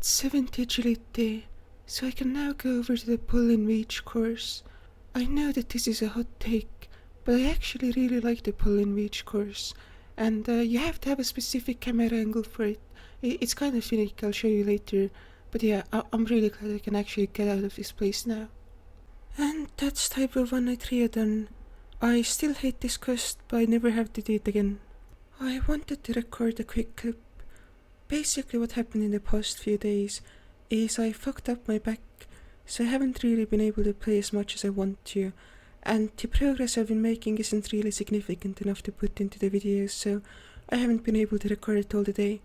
70 agility, so I can now go over to the pull and Mage course. I know that this is a hot take, but I actually really like the pull and Mage course, and you have to have a specific camera angle for it. It's kind of unique, I'll show you later, but yeah, I'm really glad I can actually get out of this place now. And that's type of 193 done. I still hate this quest, but I never have to do it again. I wanted to record a quick clip. Basically what happened in the past few days is I fucked up my back, so I haven't really been able to play as much as I want to, and the progress I've been making isn't really significant enough to put into the videos, so I haven't been able to record it all the day.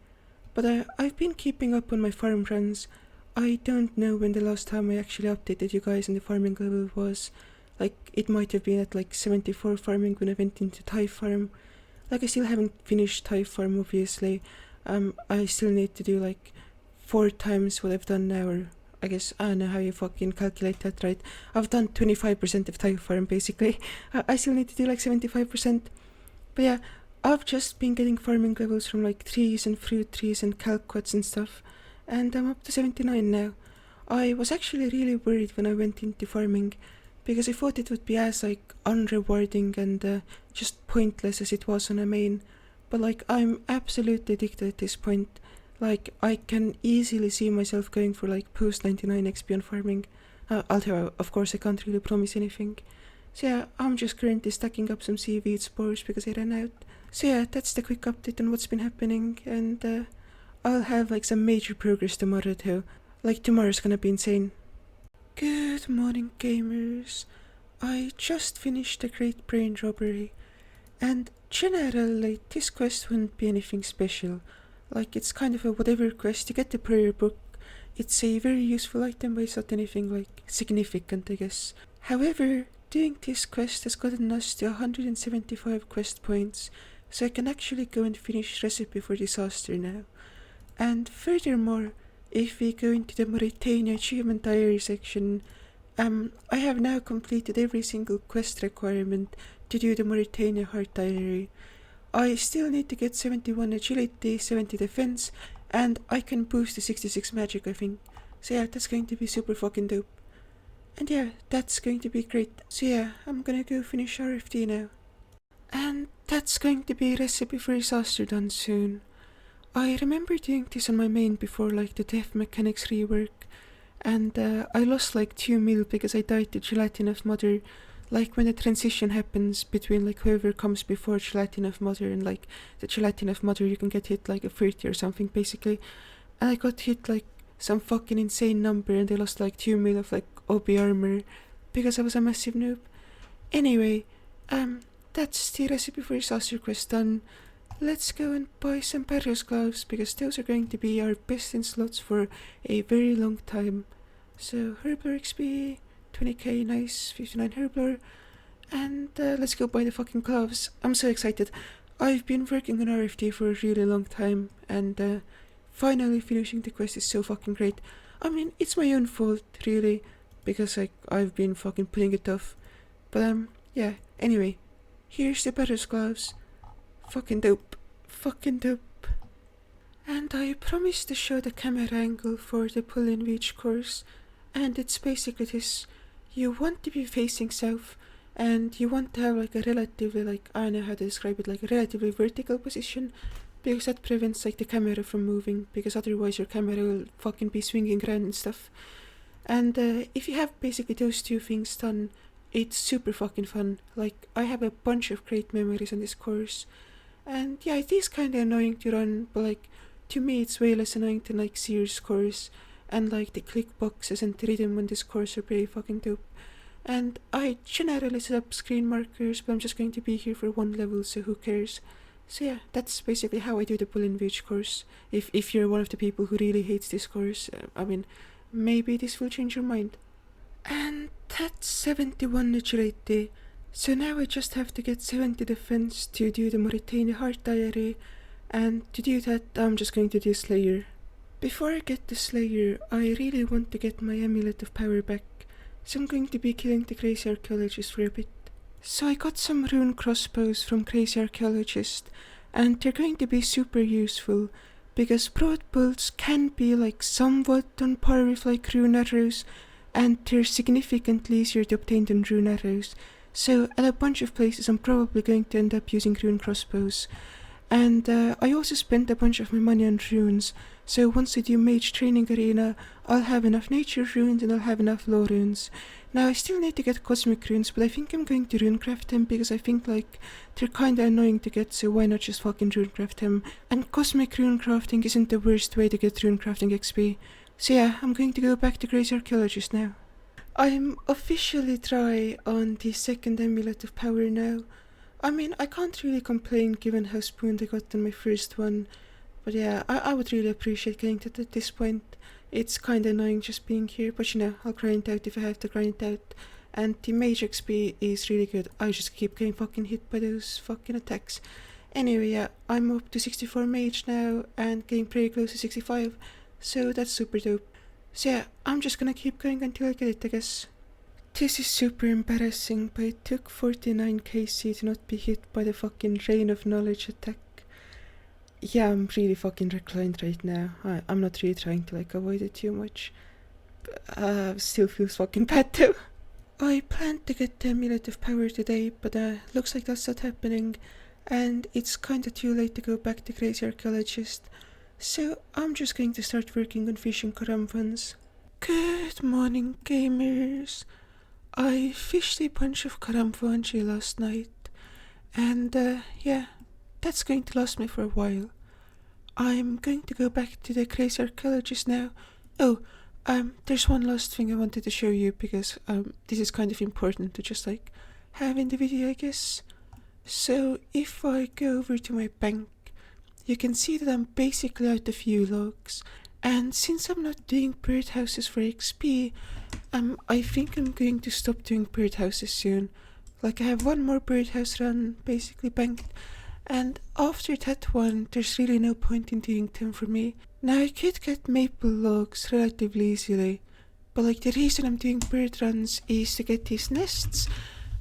But I've been keeping up on my farm runs. I don't know when the last time I actually updated you guys on the farming level was. Like, it might have been at like 74 farming when I went into Thai farm. Like, I still haven't finished Thai farm, obviously. I still need to do like 4 times what I've done now, or I guess, I don't know how you fucking calculate that, right? I've done 25% of Thai farm, basically. I still need to do like 75%. But yeah, I've just been getting farming levels from like trees and fruit trees and calquats and stuff, and I'm up to 79 now. I was actually really worried when I went into farming, because I thought it would be as like unrewarding and just pointless as it was on a main. But like, I'm absolutely addicted at this point. Like, I can easily see myself going for like post 99 XP on farming. Although of course I can't really promise anything. So yeah, I'm just currently stacking up some seaweed spores because I ran out. So yeah, that's the quick update on what's been happening, and I'll have like some major progress tomorrow too. Like, tomorrow's gonna be insane. Good morning, gamers. I just finished a Great Brain robbery, and generally this quest wouldn't be anything special. Like, it's kind of a whatever quest. You get the prayer book. It's a very useful item, but it's not anything like significant, I guess. However, doing this quest has gotten us to 175 quest points, so I can actually go and finish Recipe for Disaster now. And furthermore, if we go into the Mauritania achievement diary section, I have now completed every single quest requirement to do the Mauritania heart diary. I still need to get 71 agility, 70 defense, and I can boost to 66 magic, I think. So yeah, that's going to be super fucking dope. And yeah, that's going to be great. So yeah, I'm gonna go finish RFD now. And that's going to be Recipe for Disaster done soon. I remember doing this on my main before like the death mechanics rework, and I lost like 2 mil because I died to Gelatin of Mother, like when the transition happens between like whoever comes before Gelatin of Mother and like the Gelatin of Mother, you can get hit like a 30 or something basically, and I got hit like some fucking insane number and I lost like 2 mil of like OB armor because I was a massive noob. Anyway, that's the Recipe for Disaster quest done. Let's go and buy some barrows gloves, because those are going to be our best in slots for a very long time. So Herbler XP, 20k, nice, 59 Herbler, and let's go buy the fucking gloves. I'm so excited. I've been working on RFD for a really long time, and finally finishing the quest is so fucking great. I mean, it's my own fault, really, because like, I've been fucking putting it off. But yeah, anyway, here's the barrows gloves. Fucking dope. Fucking dope. And I promised to show the camera angle for the pull and reach course, and it's basically this. You want to be facing south, and you want to have like a relatively, like, I don't know how to describe it, like a relatively vertical position, because that prevents like the camera from moving, because otherwise your camera will fucking be swinging around and stuff. And if you have basically those two things done, it's super fucking fun. Like, I have a bunch of great memories on this course. And yeah, it is kinda annoying to run, but like, to me it's way less annoying than like Sears course, and like the click boxes and the rhythm on this course are pretty fucking dope. And I generally set up screen markers, but I'm just going to be here for 1 level, so who cares. So yeah, that's basically how I do the pull and reach course. If you're one of the people who really hates this course, I mean, maybe this will change your mind. And that's 71 agility. So now I just have to get 70 defense to do the Mauritania heart diary, and to do that I'm just going to do Slayer. Before I get the Slayer, I really want to get my Amulet of Power back, so I'm going to be killing the Crazy Archaeologist for a bit. So I got some rune crossbows from Crazy Archaeologist, and they're going to be super useful, because broad bolts can be like somewhat on par with like rune arrows, and they're significantly easier to obtain than rune arrows. So at a bunch of places I'm probably going to end up using rune crossbows. And I also spent a bunch of my money on runes, so once I do Mage Training Arena, I'll have enough nature runes and I'll have enough law runes. Now I still need to get cosmic runes, but I think I'm going to runecraft them because I think like they're kinda annoying to get, so why not just fucking runecraft them? And cosmic runecrafting isn't the worst way to get runecrafting XP. So yeah, I'm going to go back to Crazy Archaeologist now. I'm officially dry on the second amulet of power now. I mean, I can't really complain given how spooned I got on my first one, but yeah, I would really appreciate getting to at this point. It's kinda annoying just being here, but you know, I'll grind out if I have to grind out. And the Mage XP is really good. I just keep getting fucking hit by those fucking attacks. Anyway, yeah, I'm up to 64 Mage now and getting pretty close to 65, so that's super dope. So yeah, I'm just gonna keep going until I get it, I guess. This is super embarrassing, but it took 49 KC to not be hit by the fucking Rain of Knowledge attack. Yeah, I'm really fucking reclined right now. I'm not really trying to like avoid it too much. Still feels fucking bad though. I planned to get the Amulet of Power today, but looks like that's not happening. And it's kinda too late to go back to Crazy Archaeologist. So I'm just going to start working on fishing karamfans. Good morning, gamers. I fished a bunch of karamfanchi last night, and yeah, that's going to last me for a while. I'm going to go back to the Crazy Archaeologist now. Oh, there's one last thing I wanted to show you, because this is kind of important to just like have in the video, I guess. So if I go over to my bank, you can see that I'm basically out of few logs, and since I'm not doing birdhouses for XP, I think I'm going to stop doing birdhouses soon. Like, I have one more birdhouse run basically banked, and after that one, there's really no point in doing them for me. Now, I could get maple logs relatively easily, but like the reason I'm doing bird runs is to get these nests,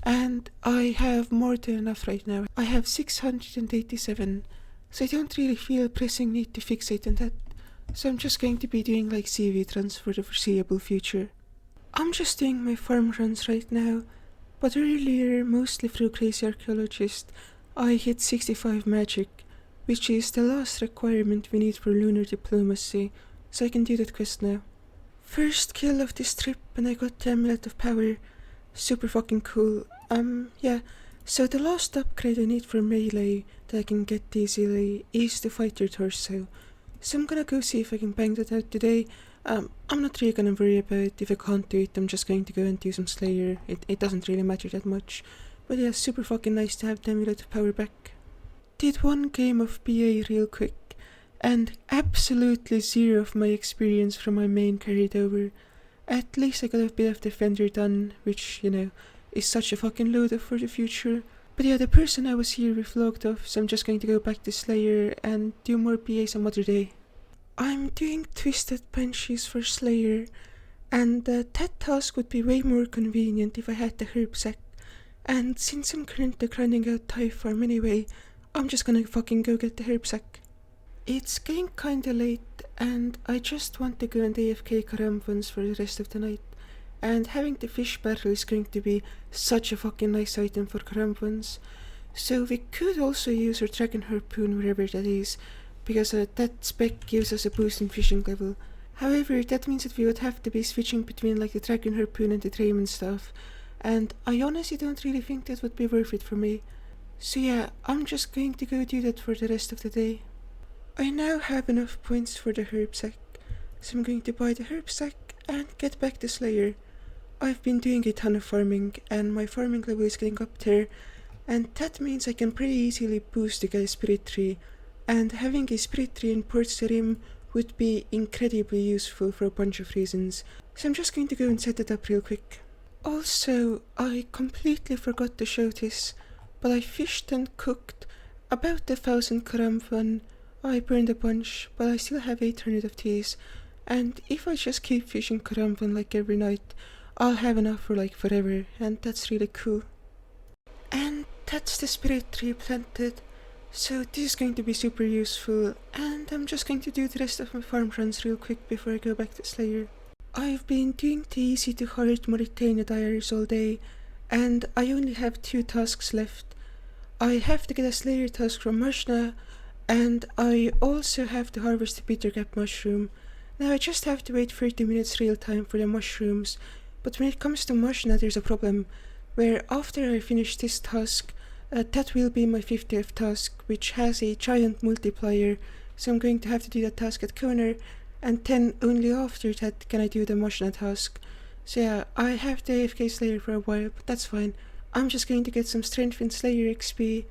and I have more than enough right now. I have 687, so I don't really feel a pressing need to fixate on that. So I'm just going to be doing like seaweed runs for the foreseeable future. I'm just doing my farm runs right now, but earlier, mostly through Crazy Archaeologist, I hit 65 magic, which is the last requirement we need for lunar diplomacy, so I can do that quest now. First kill of this trip, and I got the Amulet of Power. Super fucking cool. Yeah, so the last upgrade I need for melee that I can get easily is the fighter torso. So I'm gonna go see if I can bang that out today. I'm not really gonna worry about it. If I can't do it, I'm just going to go and do some Slayer. It doesn't really matter that much. But yeah, super fucking nice to have the Amulet of Power back. Did one game of BA real quick, and absolutely zero of my experience from my main carried over. At least I got a bit of Defender done, which, you know, is such a fucking load up for the future. But yeah, the person I was here with logged off, so I'm just going to go back to Slayer and do more BA some other day. I'm doing Twisted Banshees for Slayer, and that task would be way more convenient if I had the herb sack. And since I'm currently grinding out Thai farm anyway, I'm just gonna fucking go get the herb sack. It's getting kinda late, and I just want to go and AFK karamfans for the rest of the night. And having the fish barrel is going to be such a fucking nice item for karamfans. So we could also use our dragon harpoon wherever that is, because that spec gives us a boost in fishing level. However, that means that we would have to be switching between like the dragon harpoon and the Drayman stuff, and I honestly don't really think that would be worth it for me. So yeah, I'm just going to go do that for the rest of the day. I now have enough points for the herb sack, so I'm going to buy the herb sack and get back to Slayer. I've been doing a ton of farming, and my farming level is getting up there, and that means I can pretty easily boost the guy's spirit tree, and having a spirit tree in Port Sarim would be incredibly useful for a bunch of reasons, so I'm just going to go and set it up real quick. Also, I completely forgot to show this, but I fished and cooked about 1,000 karamfan. I burned a bunch, but I still have 800 of these, and if I just keep fishing karamfan like every night, I'll have enough for like forever, and that's really cool. And that's the spirit tree planted. So this is going to be super useful, and I'm just going to do the rest of my farm runs real quick before I go back to Slayer. I've been doing the easy to hard Mauritania diaries all day, and I only have 2 tasks left. I have to get a Slayer task from Mashna, and I also have to harvest the bittergap mushroom. Now I just have to wait 30 minutes real time for the mushrooms, but when it comes to Mashna there's a problem, where after I finish this task, that will be my 50th task, which has a giant multiplier, so I'm going to have to do that task at corner, and then only after that can I do the Mashna task. So yeah, I have the AFK Slayer for a while, but that's fine. I'm just going to get some Strength in Slayer XP,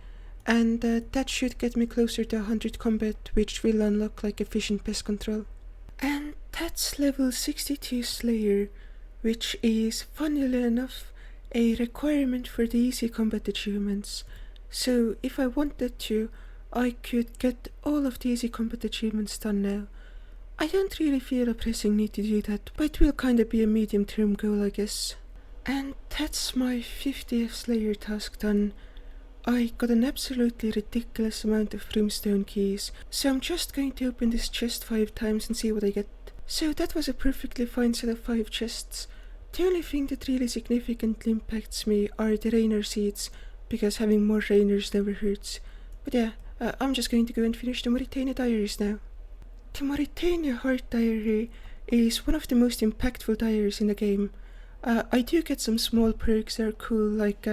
and that should get me closer to 100 combat, which will unlock like efficient pest control. And that's level 62 Slayer, which is, funnily enough, a requirement for the easy combat achievements. So if I wanted to, I could get all of the easy combat achievements done now. I don't really feel a pressing need to do that, but it will kinda be a medium term goal, I guess. And that's my 50th Slayer task done. I got an absolutely ridiculous amount of brimstone keys, so I'm just going to open this chest 5 times and see what I get. So that was a perfectly fine set of 5 chests. The only thing that really significantly impacts me are the Rainer seeds, because having more Rainers never hurts. But yeah, I'm just going to go and finish the Mauritania diaries now. The Mauritania Heart Diary is one of the most impactful diaries in the game. I do get some small perks that are cool, like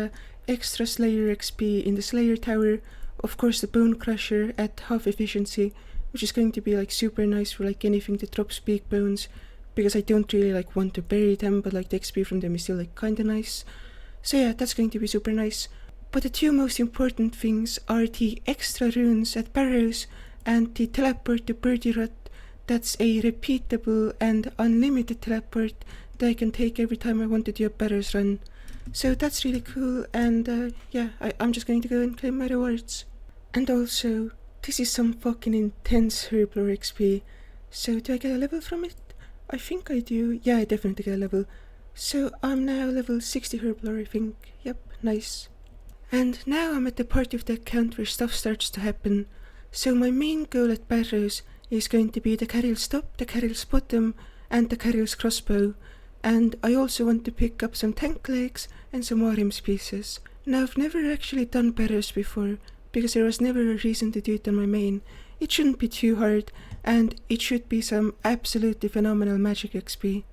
extra Slayer XP in the Slayer Tower, of course the Bone Crusher at half efficiency, which is going to be like super nice for like anything that drops big bones, because I don't really like want to bury them, but like the XP from them is still like kinda nice. So yeah, that's going to be super nice. But the 2 most important things are the extra runes at Barrows and the teleport to Birdie Rut. That's a repeatable and unlimited teleport that I can take every time I want to do a Barrows run. So that's really cool, and yeah, I'm just going to go and claim my rewards. And also, this is some fucking intense herblore XP. So do I get a level from it? I think I do. Yeah, I definitely get a level. So I'm now level 60 herblore, I think. Yep, nice. And now I'm at the part of the account where stuff starts to happen. So my main goal at Barrows is going to be the Carrier's Top, the Carrier's Bottom, and the Carrier's Crossbow. And I also want to pick up some tank legs and some Arims pieces. Now I've never actually done Barrows before, because there was never a reason to do it on my main. It shouldn't be too hard, and it should be some absolutely phenomenal magic XP.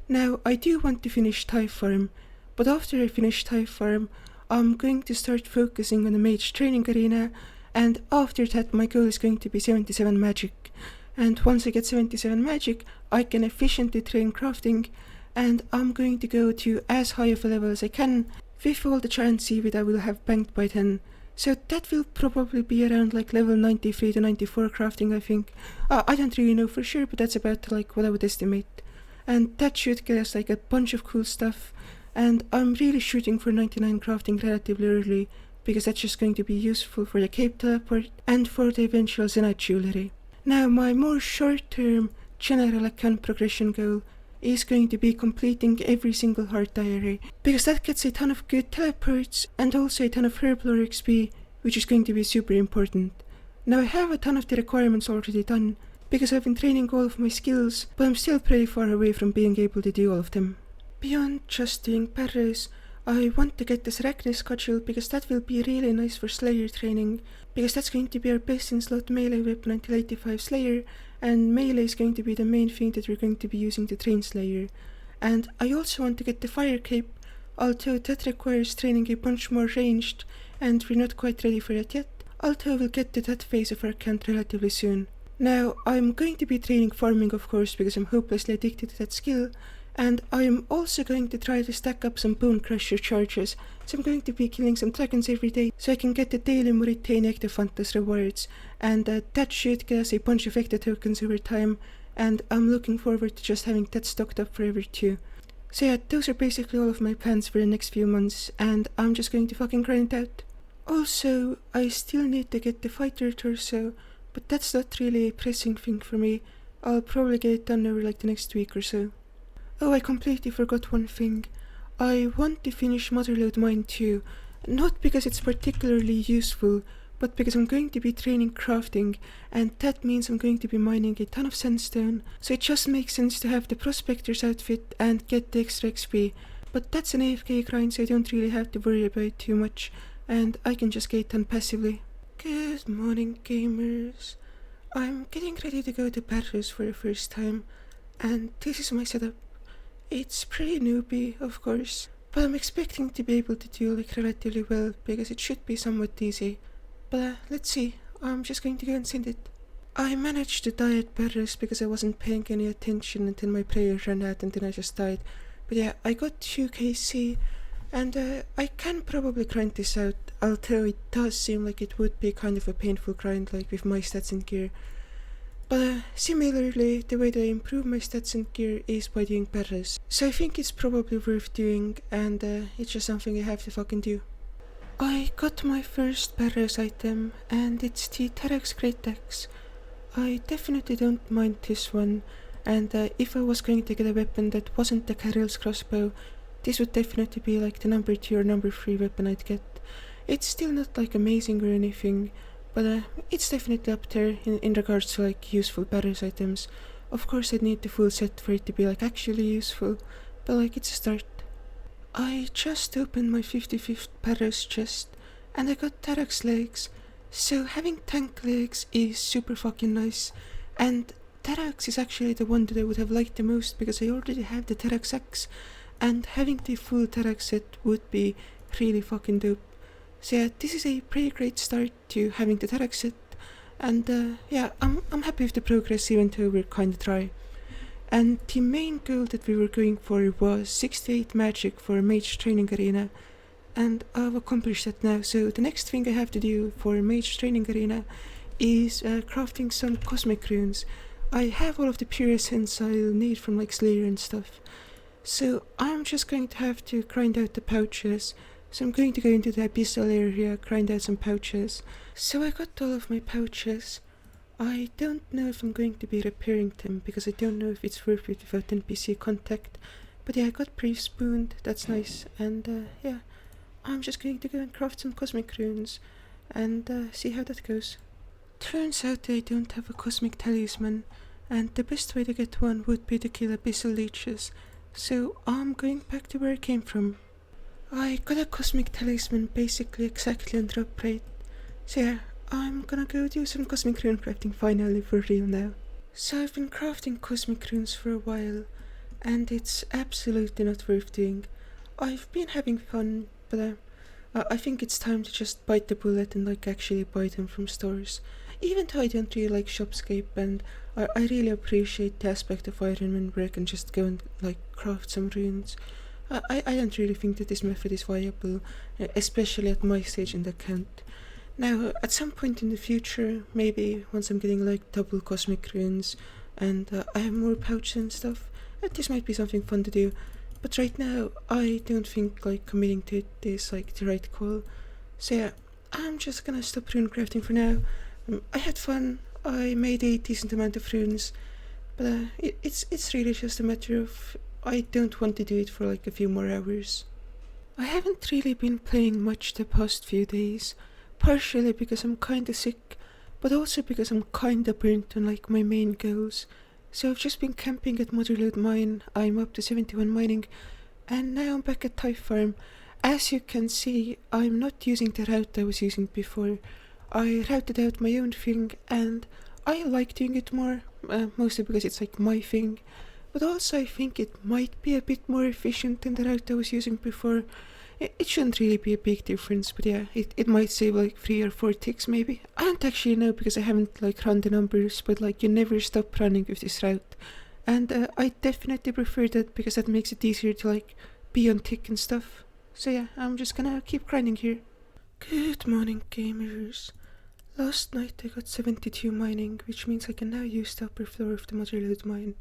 Now I do want to finish Typh Farm, but after I finish Typh Farm, I'm going to start focusing on the Mage training arena, and after that my goal is going to be 77 magic. And once I get 77 magic, I can efficiently train crafting, and I'm going to go to as high of a level as I can, with all the giant seaweed I will have banked by then. So that will probably be around like level 93 to 94 crafting, I think. I don't really know for sure, but that's about like what I would estimate. And that should get us like a bunch of cool stuff, and I'm really shooting for 99 crafting relatively early, because that's just going to be useful for the Cape Teleport and for the eventual Zenite Jewelry. Now my more short-term general account progression goal is going to be completing every single Heart Diary, because that gets a ton of good teleports and also a ton of herblore XP, which is going to be super important. Now I have a ton of the requirements already done, because I've been training all of my skills, but I'm still pretty far away from being able to do all of them. Beyond just doing Barrows, I want to get this Arachne schedule, because that will be really nice for Slayer training, because that's going to be our best in slot melee weapon until 85 Slayer, and melee is going to be the main thing that we're going to be using to train Slayer. And I also want to get the Fire Cape, although that requires training a bunch more ranged, and we're not quite ready for that yet, although we'll get to that phase of our account relatively soon. Now, I'm going to be training farming, of course, because I'm hopelessly addicted to that skill, and I am also going to try to stack up some Bone Crusher charges, so I'm going to be killing some dragons every day, so I can get the daily Mauritania Ectophantas rewards, and that should get us a bunch of Ecto tokens over time, and I'm looking forward to just having that stocked up forever too. So yeah, those are basically all of my plans for the next few months, and I'm just going to fucking grind it out. Also, I still need to get the fighter torso, but that's not really a pressing thing for me. I'll probably get it done over like the next week or so. Oh, I completely forgot one thing. I want to finish Motherlode Mine too, not because it's particularly useful, but because I'm going to be training crafting, and that means I'm going to be mining a ton of sandstone, so it just makes sense to have the prospector's outfit and get the extra XP. But that's an AFK grind, so I don't really have to worry about it too much, and I can just get done passively. Good morning, gamers. I'm getting ready to go to barrows for the first time, and this is my setup. It's pretty newbie, of course, but I'm expecting to be able to do like relatively well because it should be somewhat easy. But let's see, I'm just going to go and send it. I managed to die at barrows because I wasn't paying any attention until my prayer ran out and then I just died. But yeah, I got 2kc, and I can probably grind this out, although it does seem like it would be kind of a painful grind, like with my stats and gear. But similarly, the way that I improve my stats and gear is by doing barrows. So I think it's probably worth doing, and it's just something I have to fucking do. I got my first barrows item, and it's the Tarax Great Axe. I definitely don't mind this one, and if I was going to get a weapon that wasn't the Carol's crossbow, this would definitely be like the number 2 or number 3 weapon I'd get. It's still not like amazing or anything, but it's definitely up there in regards to like useful barrows items. Of course I'd need the full set for it to be like actually useful, but like it's a start. I just opened my 55th barrows chest, and I got Tarax legs, so having tank legs is super fucking nice, and Tarax is actually the one that I would have liked the most because I already have the Tarax axe, and having the full Tarax set would be really fucking dope. So yeah, this is a pretty great start to having the Tarax set, and yeah, I'm happy with the progress even though we're kinda dry. And the main goal that we were going for was 68 magic for Mage training arena, and I've accomplished that now. So the next thing I have to do for Mage training arena is crafting some cosmic runes. I have all of the pure essence I'll need from like Slayer and stuff, so I'm just going to have to grind out the pouches. So I'm going to go into the abyssal area, grind out some pouches. So I got all of my pouches. I don't know if I'm going to be repairing them because I don't know if it's worth it without NPC contact. But yeah, I got pre-spooned, that's nice, and yeah, I'm just going to go and craft some cosmic runes and see how that goes. Turns out I don't have a cosmic talisman, and the best way to get one would be to kill abyssal leeches, so I'm going back to where I came from. I got a cosmic talisman basically exactly on drop rate, so yeah, I'm gonna go do some cosmic rune crafting finally for real now. So I've been crafting cosmic runes for a while, and it's absolutely not worth doing. I've been having fun, but I think it's time to just bite the bullet and like actually buy them from stores. Even though I don't really like Shopscape, and I really appreciate the aspect of Ironman where I can just go and like craft some runes. I don't really think that this method is viable, especially at my stage in the account. Now, at some point in the future, maybe once I'm getting like double cosmic runes and I have more pouches and stuff, this might be something fun to do. But right now, I don't think like committing to it is like the right call. So yeah, I'm just gonna stop rune crafting for now. I had fun, I made a decent amount of runes, but it's really just a matter of I don't want to do it for like a few more hours. I haven't really been playing much the past few days, partially because I'm kinda sick, but also because I'm kinda burnt on like my main goals. So I've just been camping at Lode mine, I'm up to 71 mining, and now I'm back at Type Farm. As you can see, I'm not using the route I was using before. I routed out my own thing, and I like doing it more, mostly because it's like my thing, but also I think it might be a bit more efficient than the route I was using before. It shouldn't really be a big difference, but yeah, it might save like 3 or 4 ticks maybe. I don't actually know because I haven't like run the numbers, but like you never stop running with this route. And I definitely prefer that because that makes it easier to like be on tick and stuff. So yeah, I'm just gonna keep grinding here. Good morning, gamers. Last night I got 72 mining, which means I can now use the upper floor of the Lode mine.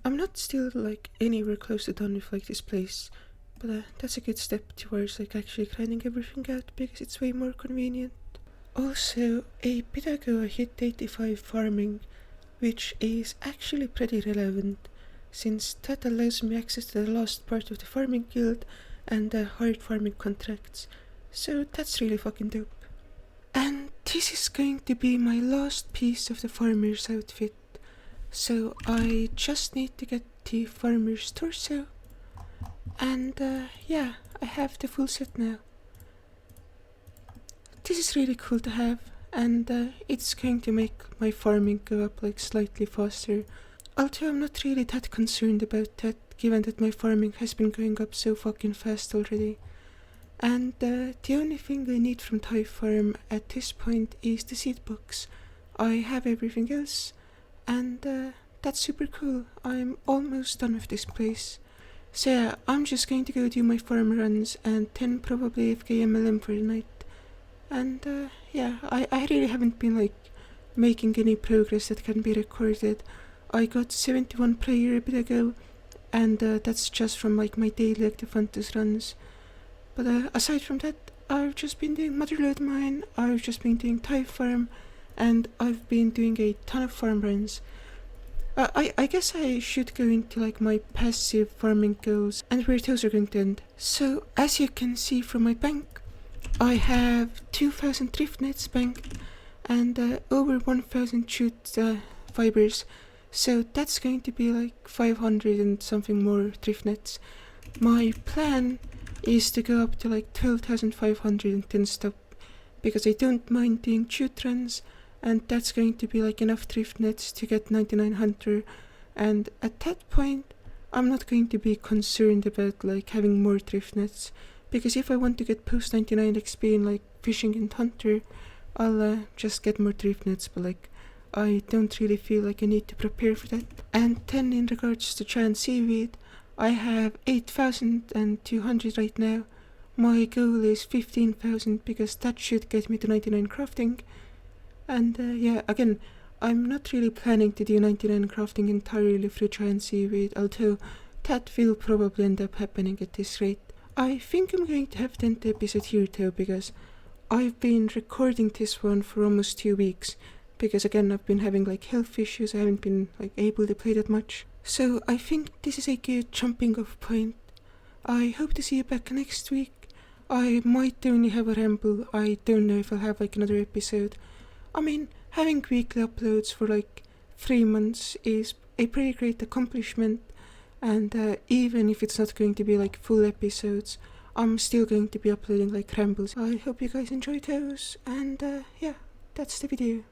I'm not still like anywhere close to done with like this place, but that's a good step towards like actually grinding everything out because it's way more convenient. Also, a bit ago I hit 85 farming, which is actually pretty relevant, since that allows me access to the last part of the farming guild and the hard farming contracts, so that's really fucking dope. And this is going to be my last piece of the farmer's outfit. So I just need to get the farmer's torso. And yeah, I have the full set now. This is really cool to have, and it's going to make my farming go up like slightly faster. Although I'm not really that concerned about that, given that my farming has been going up so fucking fast already. And the only thing I need from Thai Farm at this point is the seed box. I have everything else, and that's super cool. I'm almost done with this place. So yeah, I'm just going to go do my farm runs and then probably AFK MLM for the night. And yeah, I really haven't been like making any progress that can be recorded. I got 71 player a bit ago, and that's just from like my daily active hunters runs. But aside from that, I've just been doing Mother Lode mine, I've just been doing Thai Farm, and I've been doing a ton of farm runs. I guess I should go into like my passive farming goals and where those are going to end. So as you can see from my bank, I have 2000 thrift nets banked and over 1000 jute fibers. So that's going to be like 500 and something more thrift nets. My plan is to go up to like 12,500 and then stop, because I don't mind doing jute runs, and that's going to be like enough thrift nets to get 99 hunter, and at that point I'm not going to be concerned about like having more thrift nets, because if I want to get post 99 XP in like fishing and hunter, I'll just get more thrift nets, but like I don't really feel like I need to prepare for that. And then in regards to giant seaweed, I have 8,200 right now. My goal is 15,000 because that should get me to 99 crafting. And yeah, again, I'm not really planning to do 99 crafting entirely through giant seaweed, although that will probably end up happening at this rate. I think I'm going to have the 10th episode here though, because I've been recording this one for almost 2 weeks, because again I've been having like health issues, I haven't been like able to play that much. So I think this is a good jumping off point. I hope to see you back next week. I might only have a ramble, I don't know if I'll have like another episode. I mean, having weekly uploads for like 3 months is a pretty great accomplishment, and even if it's not going to be like full episodes, I'm still going to be uploading like rambles. I hope you guys enjoyed those, and yeah, that's the video.